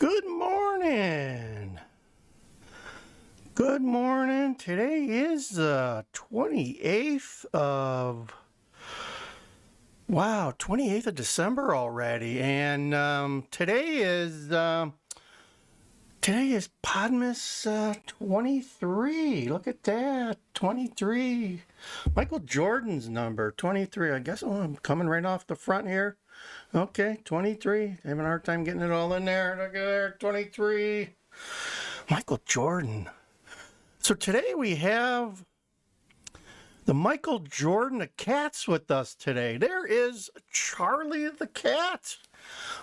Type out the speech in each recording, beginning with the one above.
Good morning. Good morning. Today is the 28th of 28th of December already, and today is Podmas 23. Look at that, 23. Michael Jordan's number 23. I guess I'm coming right off the front here. Okay, 23. Having a hard time getting it all in there. Look at there, 23. Michael Jordan. So today we have the Michael Jordan of cats with us today. There is Charlie the cat.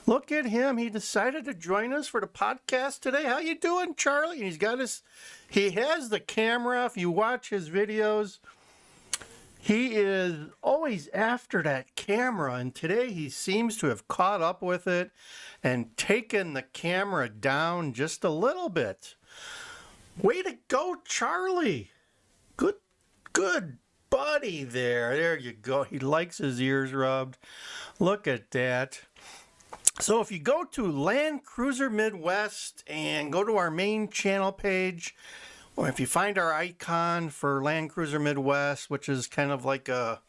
Look at him. He decided to join us for the podcast today. How you doing, Charlie? He has the camera. If you watch his videos, he is always after that camera, and today he seems to have caught up with it and taken the camera down just a little bit. Way to go, Charlie. Good buddy there. There you go. He likes his ears rubbed. Look at that. So if you go to Land Cruiser Midwest and go to our main channel page, or if you find our icon for Land Cruiser Midwest, which is kind of like a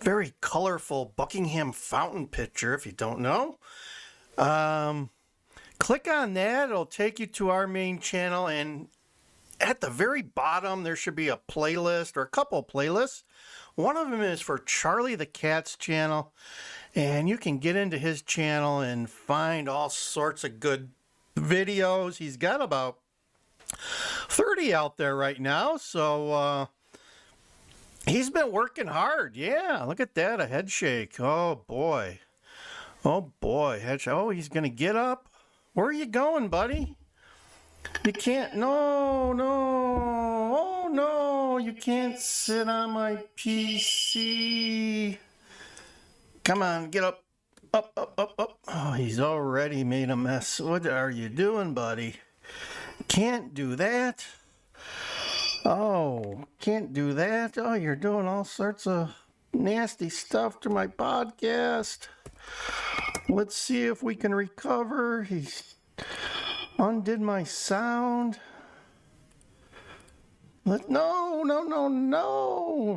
very colorful Buckingham fountain picture, if you don't know, click on that. It'll take you to our main channel, and at the very bottom there should be a playlist or a couple playlists. One of them is for Charlie the Cat's channel, and you can get into his channel and find all sorts of good videos. He's got about 30 out there right now, so he's been working hard. Yeah, look at that, a head shake. Oh boy, head shake. Oh, he's gonna get up. Where are you going, buddy? You can't. No, oh no, you can't sit on my PC. Come on, get up. Up. Oh, he's already made a mess. What are you doing, buddy? Can't do that. Oh, can't do that. Oh, you're doing all sorts of nasty stuff to my podcast. Let's see if we can recover. He's undid my sound. No.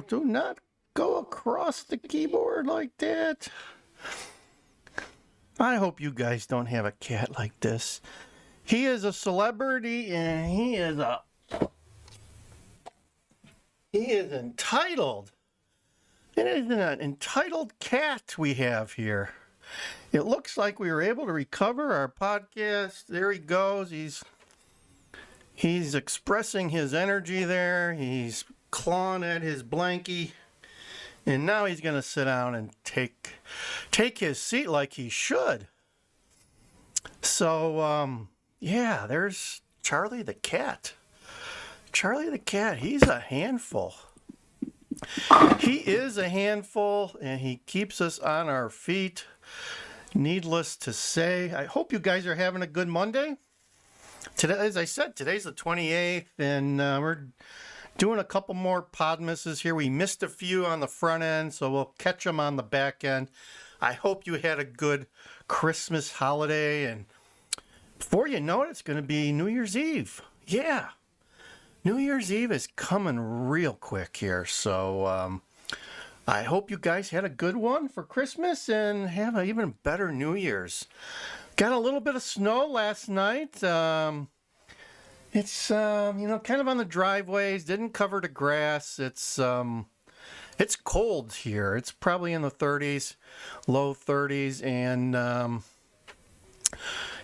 Do not go across the keyboard like that. I hope you guys don't have a cat like this. He is a celebrity, and he is entitled. It is an entitled cat we have here. It looks like we were able to recover our podcast. There he goes. He's expressing his energy there. He's clawing at his blankie. And now he's going to sit down and take his seat like he should. So, yeah, there's Charlie the cat. Charlie the cat, he's a handful. He is a handful, and he keeps us on our feet. Needless to say, I hope you guys are having a good Monday. Today, as I said, today's the 28th, and we're doing a couple more Podmasses here. We missed a few on the front end, so we'll catch them on the back end. I hope you had a good Christmas holiday, and before you know it, it's going to be New Year's Eve. Yeah, New Year's Eve is coming real quick here, so I hope you guys had a good one for Christmas and have an even better New Year's. Got a little bit of snow last night. It's kind of on the driveways, didn't cover the grass. It's cold here. It's probably in the 30s, low 30s, and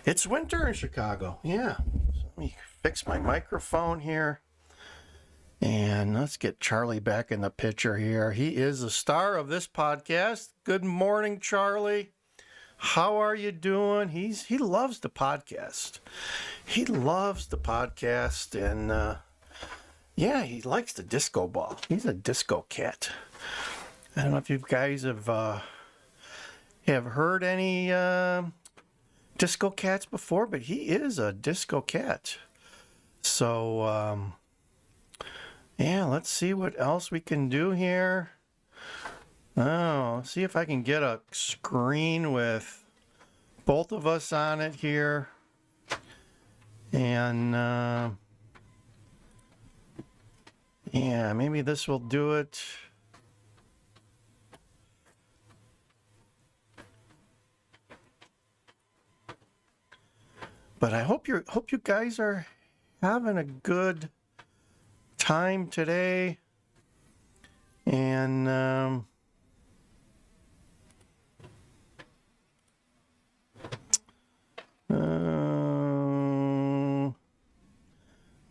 it's winter in Chicago. Yeah. So let me fix my microphone here. And let's get Charlie back in the picture here. He is the star of this podcast. Good morning, Charlie. How are you doing? He loves the podcast. He loves the podcast, and yeah, he likes the disco ball. He's a disco cat. I don't know if you guys have heard any disco cats before, but he is a disco cat. So yeah, let's see what else we can do here. Oh, see if I can get a screen with both of us on it here. And yeah, maybe this will do it. But I hope you guys are having a good time today. And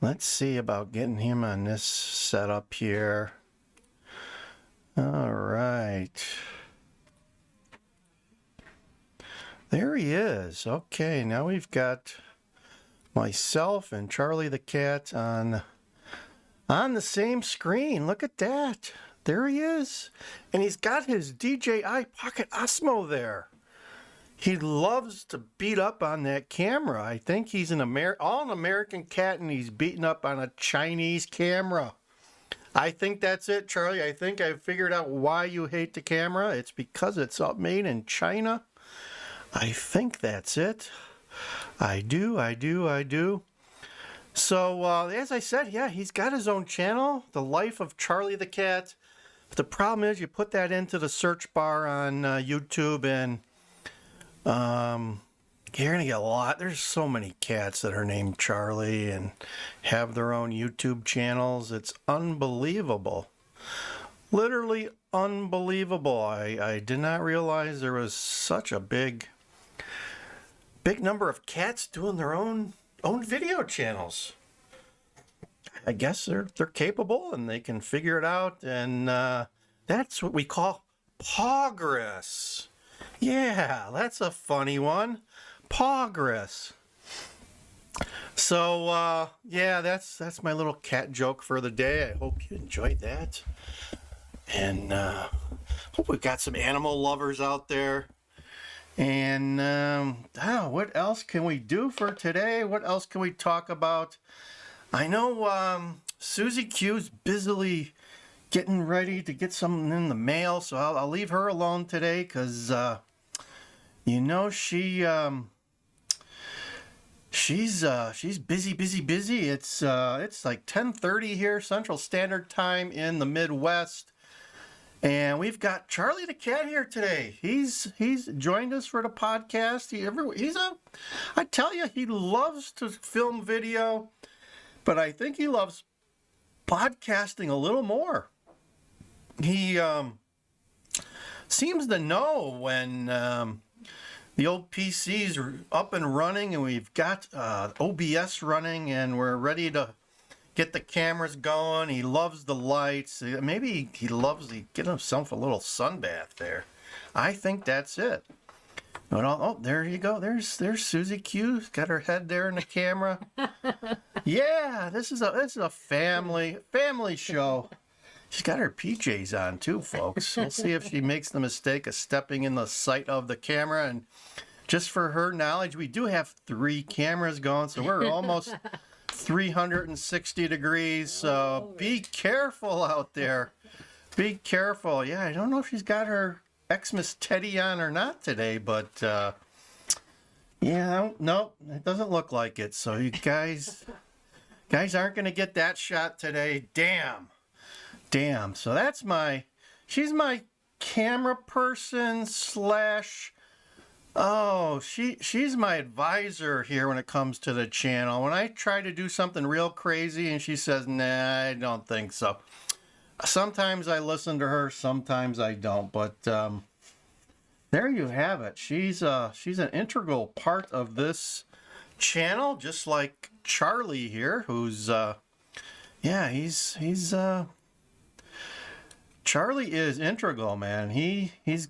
let's see about getting him on this setup here. All right. There he is. Okay, now we've got myself and Charlie the cat on the same screen. Look at that. There he is. And he's got his DJI Pocket Osmo there. He loves to beat up on that camera. I think he's an American cat and he's beating up on a Chinese camera. I think that's it, Charlie. I think I've figured out why you hate the camera. It's because it's made in China. I think that's it. I do. So, as I said, yeah, he's got his own channel, The Life of Charlie the Cat. But the problem is you put that into the search bar on YouTube and you're going to get a lot. There's so many cats that are named Charlie and have their own YouTube channels. It's unbelievable. Literally unbelievable. I did not realize there was such a big number of cats doing their own video channels. I guess they're capable and they can figure it out, and that's what we call progress. Yeah, that's a funny one. Progress. So yeah, that's my little cat joke for the day. I hope you enjoyed that, and hope we've got some animal lovers out there. And what else can we do for today? What else can we talk about? I know Susie-Q's busily getting ready to get something in the mail, so I'll leave her alone today because you know she's busy. It's like 10:30 here Central Standard Time in the Midwest. And we've got Charlie the cat here today. He's joined us for the podcast. I tell you, he loves to film video, but I think he loves podcasting a little more. He seems to know when the old PCs are up and running, and we've got OBS running, and we're ready to get the cameras going. He loves the lights. Maybe he loves to get himself a little sunbath there. I think that's it. But there you go. There's Susie-Q. Got her head there in the camera. Yeah, this is a family show. She's got her PJs on too, folks. We'll see if she makes the mistake of stepping in the sight of the camera. And just for her knowledge, we do have 3 cameras going, so we're almost 360 degrees, so be careful out there. Be careful. Yeah, I don't know if she's got her Xmas teddy on or not today, but yeah, no, it doesn't look like it. So you guys aren't going to get that shot today. Damn. So she's my camera person / she's my advisor here when it comes to the channel. When I try to do something real crazy and she says, nah, I don't think so. Sometimes I listen to her, sometimes I don't. But there you have it. She's an integral part of this channel, just like Charlie here, who's Charlie is integral, man. He's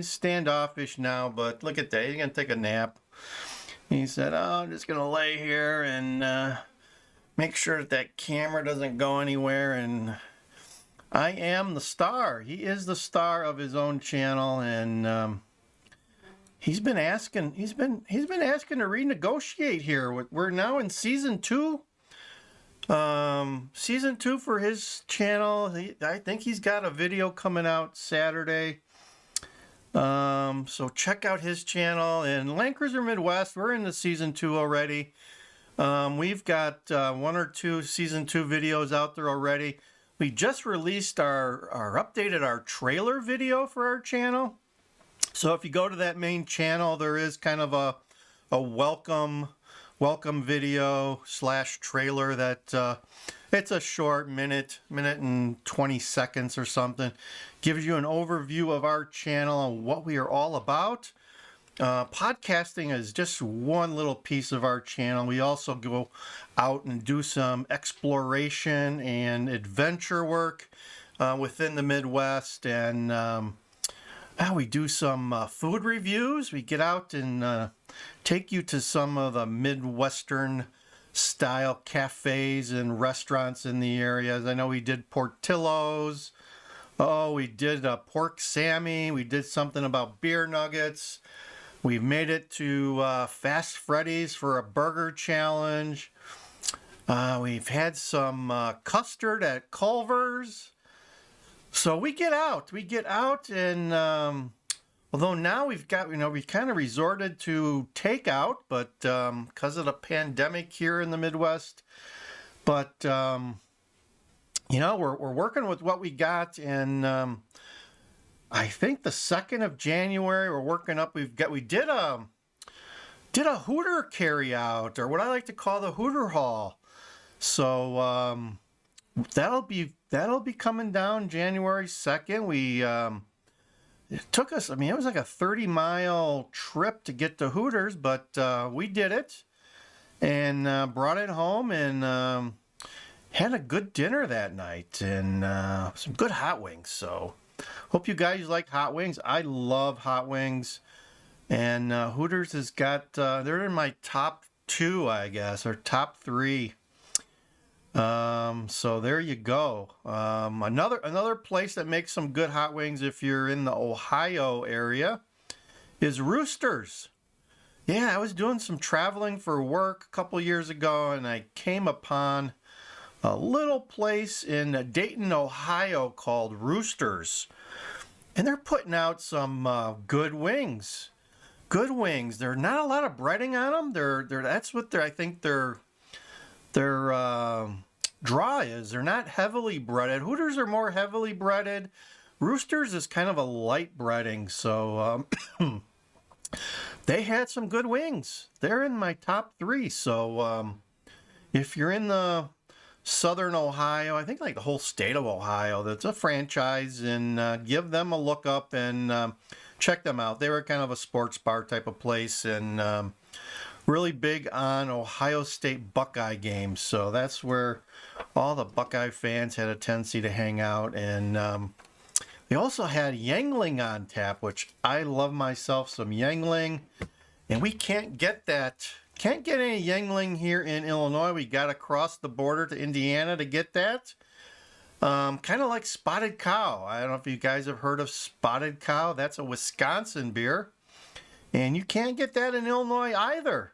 standoffish now, but look at that. He's gonna take a nap. He said, "Oh, I'm just gonna lay here and make sure that camera doesn't go anywhere." And I am the star. He is the star of his own channel, and he's been asking to renegotiate here. We're now in season 2. Season 2 for his channel. I think he's got a video coming out Saturday. So check out his channel. And Land Cruiser Midwest, we're in the season 2 already. We've got 1 or 2 season 2 videos out there already. We just released our updated our trailer video for our channel. So if you go to that main channel, there is kind of a welcome video / trailer that it's a short minute and 20 seconds or something. Gives you an overview of our channel and what we are all about. Podcasting is just one little piece of our channel. We also go out and do some exploration and adventure work within the Midwest, and we do some food reviews. We get out and take you to some of the Midwestern style cafes and restaurants in the areas. I know we did Portillo's. Oh, we did pork Sammy. We did something about beer nuggets. We've made it to Fast Freddy's for a burger challenge. We've had some custard at Culver's. So we get out, and although now we've got, we kind of resorted to takeout, but because of the pandemic here in the Midwest. But we're working with what we got, and I think the 2nd of January we're working up. We did a Hooter carry out, or what I like to call the Hooter haul. So that'll be coming down January 2nd. It took us, it was like a 30-mile trip to get to Hooters, but we did it and brought it home and had a good dinner that night and some good hot wings. So hope you guys like hot wings. I love hot wings. And Hooters has got, they're in my top 2, I guess, or top 3. So there you go. Another place that makes some good hot wings if you're in the Ohio area is Roosters. Yeah, I was doing some traveling for work a couple years ago, and I came upon a little place in Dayton, Ohio called Roosters. And they're putting out some good wings. Good wings. There's not a lot of breading on them. That's what I think their draw is. They're not heavily breaded. Hooters are more heavily breaded. Roosters is kind of a light breading. So they had some good wings. They're in my top 3. So if you're in the Southern Ohio, I think like the whole state of Ohio, that's a franchise, and give them a look up and check them out. They were kind of a sports bar type of place, and really big on Ohio State Buckeye games. So that's where all the Buckeye fans had a tendency to hang out. And they also had Yuengling on tap, which I love myself some Yuengling. And we can't get that. Can't get any Yuengling here in Illinois. We got to cross the border to Indiana to get that. Kind of like Spotted Cow. I don't know if you guys have heard of Spotted Cow. That's a Wisconsin beer. And you can't get that in Illinois either.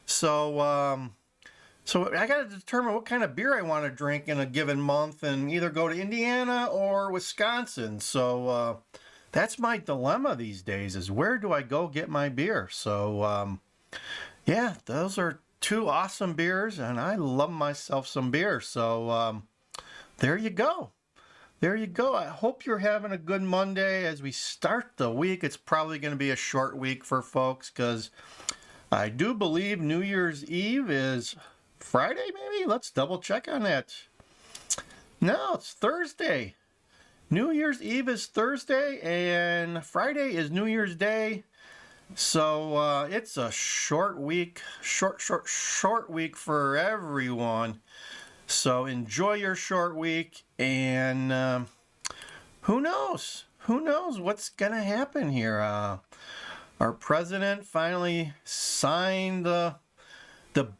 So I got to determine what kind of beer I want to drink in a given month and either go to Indiana or Wisconsin. So that's my dilemma these days, is where do I go get my beer? So yeah, those are 2 awesome beers, and I love myself some beer. So there you go. There you go. I hope you're having a good Monday as we start the week. It's probably going to be a short week for folks because I do believe New Year's Eve is Friday, maybe? Let's double check on that. No, it's Thursday. New Year's Eve is Thursday, and Friday is New Year's Day. So it's a short week, short week for everyone. So enjoy your short week, and who knows? Who knows what's going to happen here? Our president finally signed the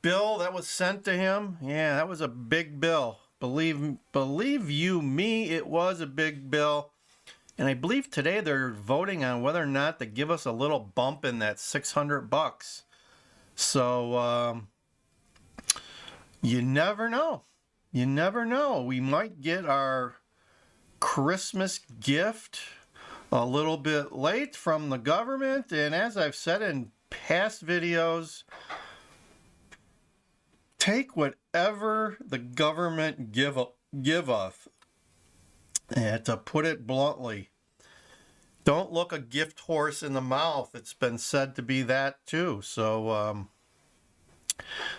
bill that was sent to him. Yeah, that was a big bill. Believe you me, it was a big bill. And I believe today they're voting on whether or not to give us a little bump in that $600. So you never know. You never know. We might get our Christmas gift a little bit late from the government, and as I've said in past videos, take whatever the government give us. And to put it bluntly, don't look a gift horse in the mouth. It's been said to be that too. So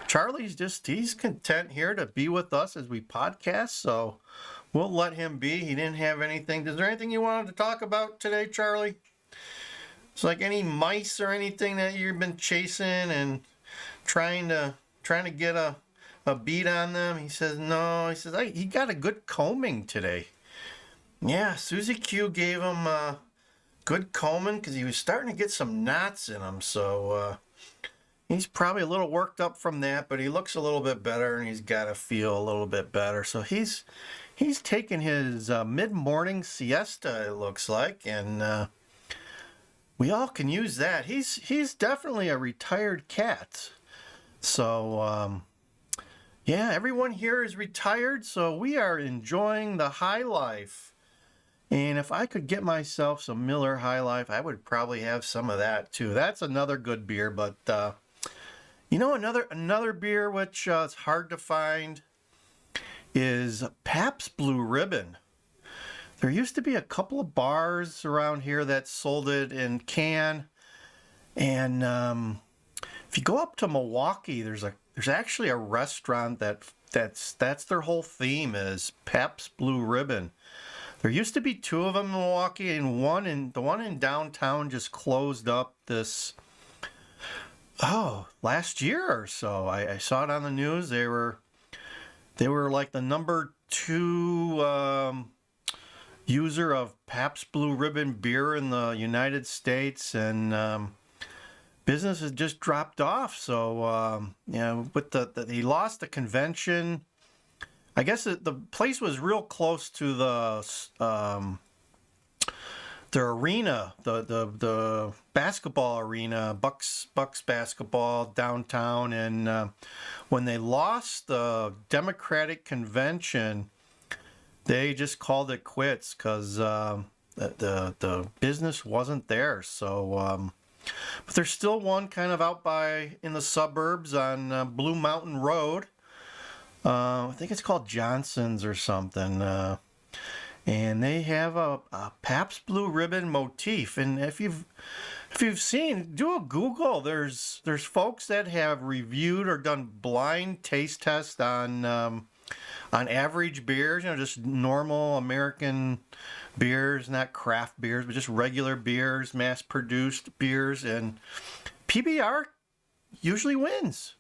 Charlie's he's content here to be with us as we podcast. So we'll let him be. He didn't have anything. Is there anything you wanted to talk about today, Charlie? It's like any mice or anything that you've been chasing and trying to get a beat on them? He says no. He says he got a good combing today. Yeah, Susie-Q gave him a good combing because he was starting to get some knots in him. So he's probably a little worked up from that, but he looks a little bit better and he's got to feel a little bit better. So he's taking his mid-morning siesta, it looks like, and we all can use that. He's definitely a retired cat. So yeah, everyone here is retired, so we are enjoying the high life. And if I could get myself some Miller High Life, I would probably have some of that too. That's another good beer, but you know, another beer which is hard to find is Pabst Blue Ribbon. There used to be a couple of bars around here that sold it in can, and if you go up to Milwaukee, there's actually a restaurant that's their whole theme is Pabst Blue Ribbon. There used to be two of them in Milwaukee, and the one in downtown just closed up last year or so. I saw it on the news. They were like the number 2 user of Pabst Blue Ribbon beer in the United States, and business has just dropped off. So with he lost the convention. I guess the place was real close to the arena, the basketball arena, Bucks basketball downtown, and when they lost the Democratic convention, they just called it quits because the business wasn't there. So, but there's still one kind of out in the suburbs on Blue Mountain Road. I think it's called Johnson's or something. And they have a Pabst Blue Ribbon motif. And if you've seen, do a Google. There's folks that have reviewed or done blind taste tests on average beers, just normal American beers, not craft beers, but just regular beers, mass-produced beers, and PBR usually wins.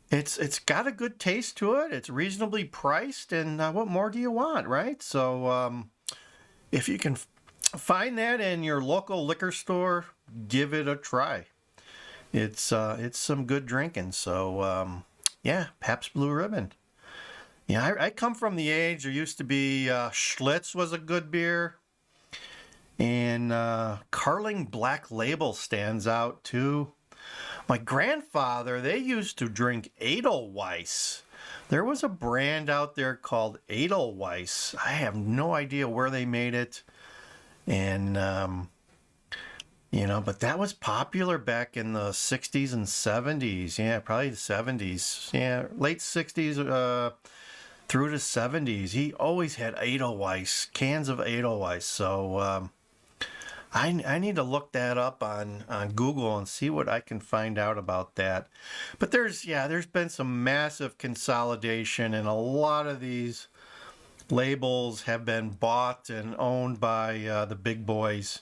It's got a good taste to it. It's reasonably priced, and what more do you want, right? So if you can find that in your local liquor store, give it a try. It's some good drinking. So yeah, Pabst Blue Ribbon. Yeah, I come from the age there used to be Schlitz was a good beer, and Carling Black Label stands out too. My grandfather, they used to drink Edelweiss. There was a brand out there called Edelweiss. I have no idea where they made it, and but that was popular back in the 60s and 70s. Yeah, probably the 70s. Yeah, late 60s. Through the 70s, he always had Edelweiss, cans of Edelweiss. So I need to look that up on Google and see what I can find out about that. But there's been some massive consolidation, and a lot of these labels have been bought and owned by the big boys.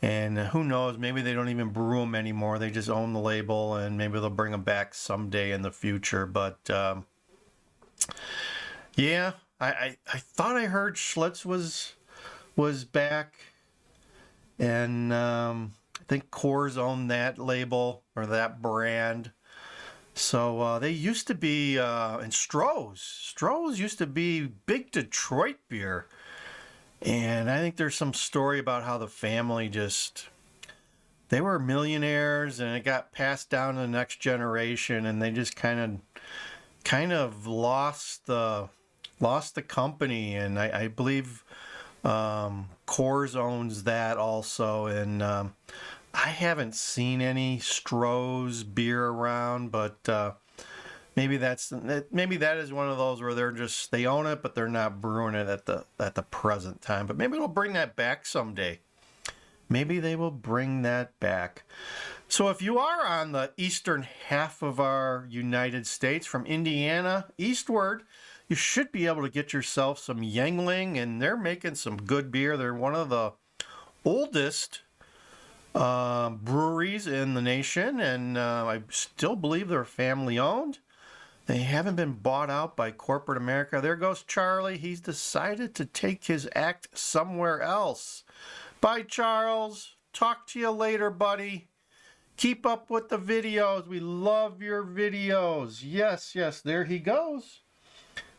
And who knows, maybe they don't even brew them anymore. They just own the label, and maybe they'll bring them back someday in the future. But yeah, I thought I heard Schlitz was back, and I think Coors owned that label or that brand. So they used to be, and Stroh's used to be big Detroit beer. And I think there's some story about how the family they were millionaires, and it got passed down to the next generation, and they just kind of lost the company. And I believe Coors owns that also, and I haven't seen any Stroh's beer around, but maybe that is one of those where they own it, but they're not brewing it at the present time. But maybe they'll bring that back someday. Maybe they will bring that back. So if you are on the eastern half of our United States, from Indiana eastward, you should be able to get yourself some Yuengling, and they're making some good beer. They're one of the oldest breweries in the nation, and I still believe they're family owned. They haven't been bought out by corporate America. There goes Charlie. He's decided to take his act somewhere else. Bye, Charles. Talk to you later, buddy. Keep up with the videos. We love your videos. Yes, there he goes.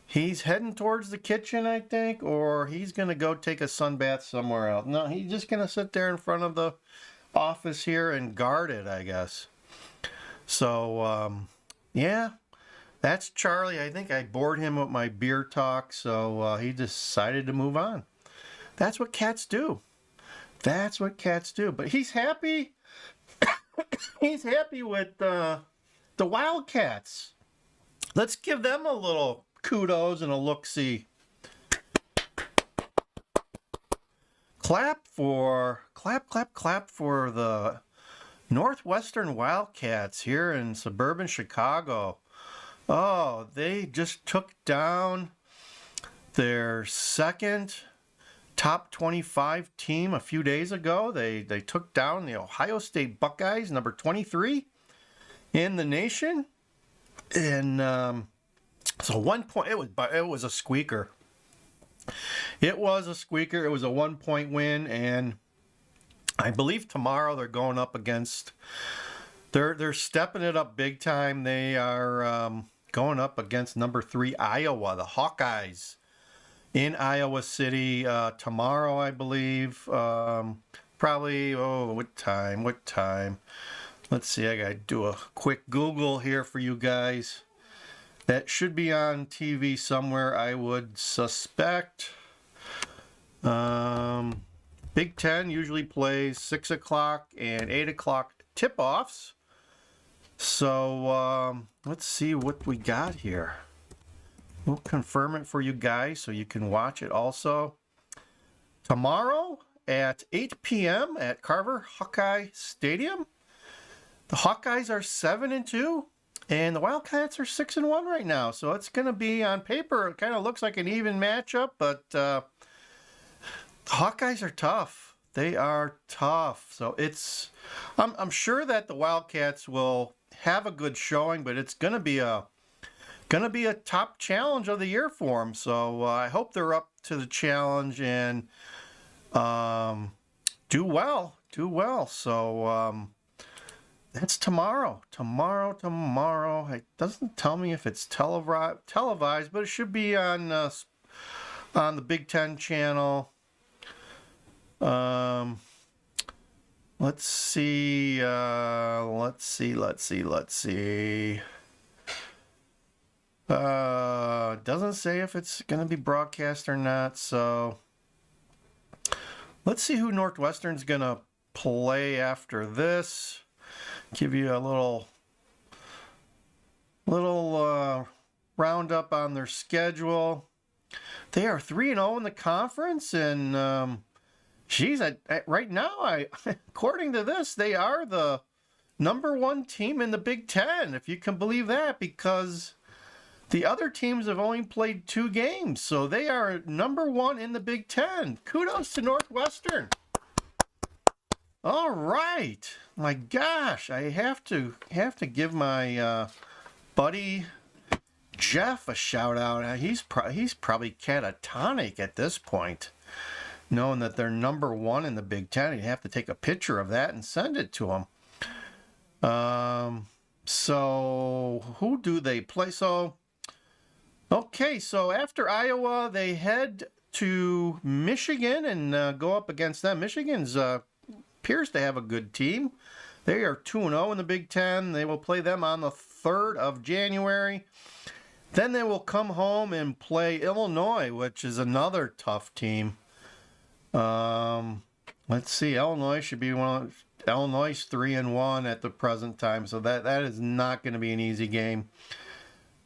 He's heading towards the kitchen, I think, or he's going to go take a sunbath somewhere else. No, he's just going to sit there in front of the office here and guard it, I guess. So, yeah, that's Charlie. I think I bored him with my beer talk, so he decided to move on. That's what cats do. That's what cats do. But he's happy. He's happy with the Wildcats. Let's give them a little kudos and a look-see. Clap for the Northwestern Wildcats here in suburban Chicago. Oh, they just took down their second top 25 team a few days ago. They took down the Ohio State Buckeyes, number 23 in the nation. And so 1 point, it was a squeaker. It was a squeaker. It was a 1 point win, and I believe tomorrow they're going up against, they're stepping it up big time. They are going up against number 3 Iowa, the Hawkeyes, in Iowa City tomorrow, I believe. Probably, what time? Let's see, I gotta do a quick Google here for you guys. That should be on TV somewhere, I would suspect. Big Ten usually plays 6 o'clock and 8 o'clock tip-offs. So let's see what we got here. We'll confirm it for you guys so you can watch it also. Tomorrow at 8 p.m. at Carver Hawkeye Stadium. The Hawkeyes are 7-2, and the Wildcats are 6-1 right now. So it's going to be, on paper, it kind of looks like an even matchup, but the Hawkeyes are tough. They are tough. So I'm sure that the Wildcats will have a good showing, but it's going to be a top challenge of the year for them. So I hope they're up to the challenge and do well. So that's tomorrow. It doesn't tell me if it's televised, but it should be on the Big Ten channel. Let's see. Doesn't say if it's going to be broadcast or not, so let's see who Northwestern's going to play after this. Give you a little roundup on their schedule. They are 3-0 in the conference, and right now, according to this, they are the number 1 team in the Big Ten, if you can believe that, because the other teams have only played 2 games, so they are number 1 in the Big Ten. Kudos to Northwestern. All right, my gosh, I have to give my buddy Jeff a shout out. He's probably catatonic at this point, knowing that they're number 1 in the Big Ten. You'd have to take a picture of that and send it to him. So who do they play? Okay, so after Iowa, they head to Michigan and go up against them. Michigan's appears to have a good team. They are 2-0 in the Big Ten. They will play them on the 3rd of January. Then they will come home and play Illinois, which is another tough team. Let's see. Illinois should be Illinois 3-1 at the present time, so that is not going to be an easy game.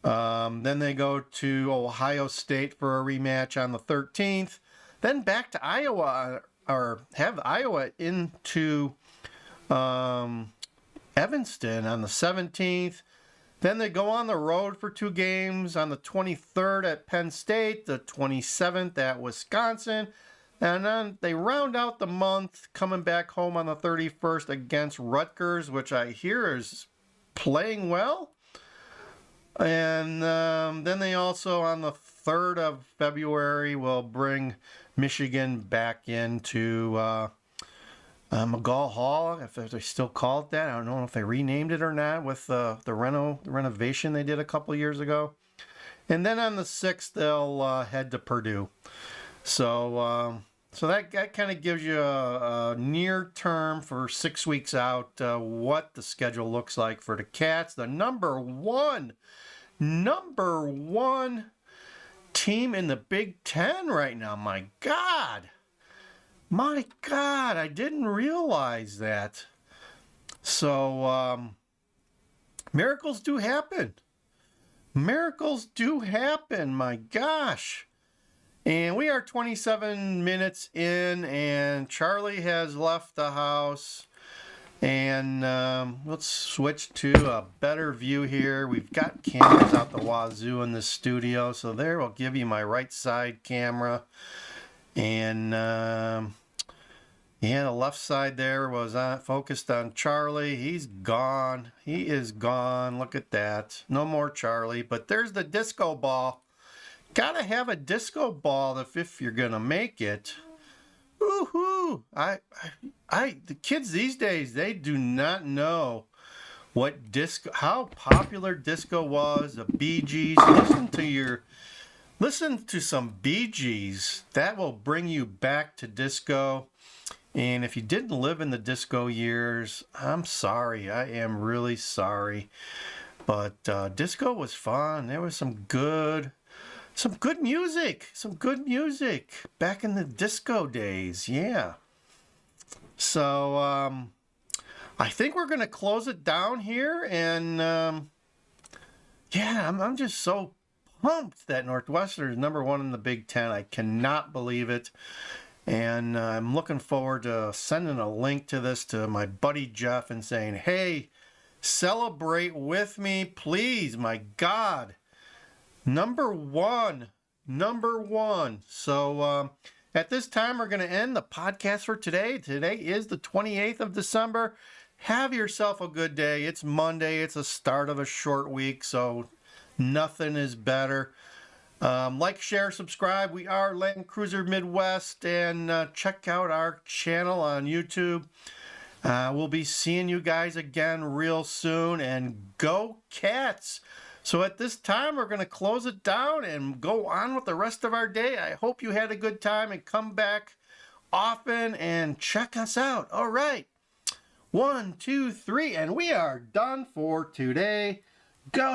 Then they go to Ohio State for a rematch on the 13th. Then back to Iowa, or have Iowa into Evanston on the 17th. Then they go on the road for 2 games on the 23rd at Penn State, the 27th at Wisconsin. And then they round out the month coming back home on the 31st against Rutgers, which I hear is playing well. And then they also, on the 3rd of February, will bring Michigan back into McGall Hall, if they still call it that. I don't know if they renamed it or not with the renovation they did a couple years ago. And then on the 6th, they'll head to Purdue. So that kind of gives you a near term for 6 weeks out what the schedule looks like for the Cats. The number one team in the Big Ten right now. My God, I didn't realize that. So miracles do happen. My gosh. And we are 27 minutes in, and Charlie has left the house. And let's switch to a better view here. We've got cameras out the wazoo in the studio. So there, I'll give you my right side camera. And yeah, the left side there was focused on Charlie. He's gone. He is gone. Look at that. No more Charlie. But there's the disco ball. Gotta have a disco ball if you're gonna make it. Woohoo! The kids these days, they do not know what how popular disco was. The Bee Gees. Listen to some Bee Gees. That will bring you back to disco. And if you didn't live in the disco years, I'm sorry. I am really sorry. But disco was fun. There was some good music back in the disco days. Yeah. So I think we're going to close it down here. And yeah, I'm just so pumped that Northwestern is number 1 in the Big Ten. I cannot believe it. And I'm looking forward to sending a link to this to my buddy Jeff and saying, hey, celebrate with me, please. My God. Number one. So at this time, we're going to end the podcast for today. Today is the 28th of December. Have yourself a good day. It's Monday. It's the start of a short week, so nothing is better. Like, share, subscribe. We are Land Cruiser Midwest, and check out our channel on YouTube. We'll be seeing you guys again real soon, and go Cats! So at this time, we're going to close it down and go on with the rest of our day. I hope you had a good time and come back often and check us out. All right. 1, 2, 3, and we are done for today. Go.